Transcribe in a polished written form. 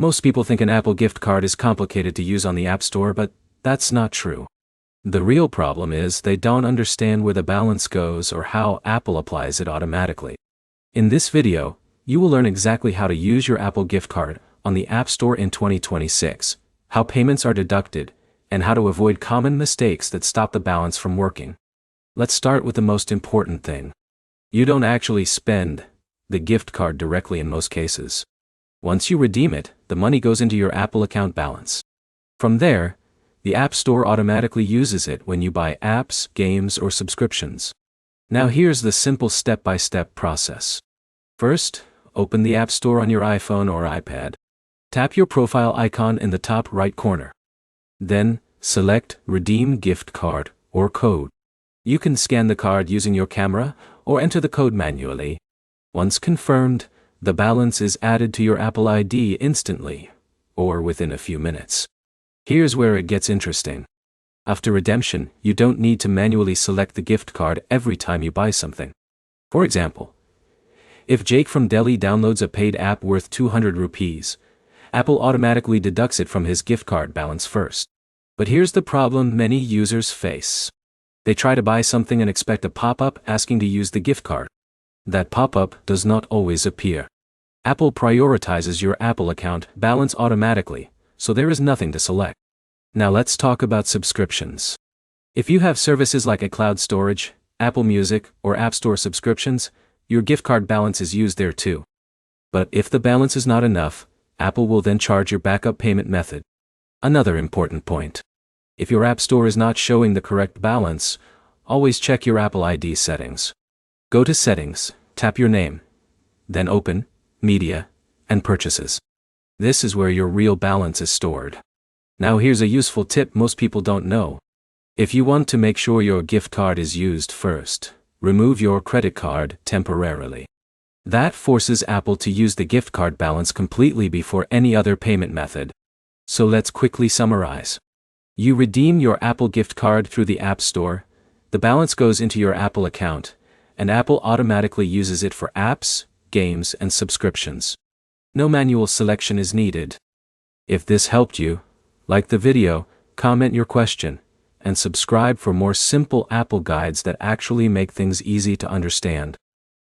Most people think an Apple gift card is complicated to use on the App Store, but that's not true. The real problem is they don't understand where the balance goes or how Apple applies it automatically. In this video, you will learn exactly how to use your Apple gift card on the App Store in 2026, how payments are deducted, and how to avoid common mistakes that stop the balance from working. Let's start with the most important thing. You don't actually spend the gift card directly in most cases. Once you redeem it, the money goes into your Apple account balance. From there, the App Store automatically uses it when you buy apps, games, or subscriptions. Now here's the simple step-by-step process. First, open the App Store on your iPhone or iPad. Tap your profile icon in the top right corner. Then, select Redeem Gift Card or Code. You can scan the card using your camera or enter the code manually. Once confirmed, the balance is added to your Apple ID instantly, or within a few minutes. Here's where it gets interesting. After redemption, you don't need to manually select the gift card every time you buy something. For example, if Jake from Delhi downloads a paid app worth 200 rupees, Apple automatically deducts it from his gift card balance first. But here's the problem many users face. They try to buy something and expect a pop-up asking to use the gift card. That pop-up does not always appear. Apple prioritizes your Apple account balance automatically, so there is nothing to select. Now let's talk about subscriptions. If you have services like iCloud storage, Apple Music, or App Store subscriptions, your gift card balance is used there too. But if the balance is not enough, Apple will then charge your backup payment method. Another important point. If your App Store is not showing the correct balance, always check your Apple ID settings. Go to Settings, tap your name, then Open, Media, and Purchases. This is where your real balance is stored. Now here's a useful tip most people don't know. If you want to make sure your gift card is used first, remove your credit card temporarily. That forces Apple to use the gift card balance completely before any other payment method. So let's quickly summarize. You redeem your Apple gift card through the App Store, the balance goes into your Apple account, and Apple automatically uses it for apps, games, and subscriptions. No manual selection is needed. If this helped you, like the video, comment your question, and subscribe for more simple Apple guides that actually make things easy to understand.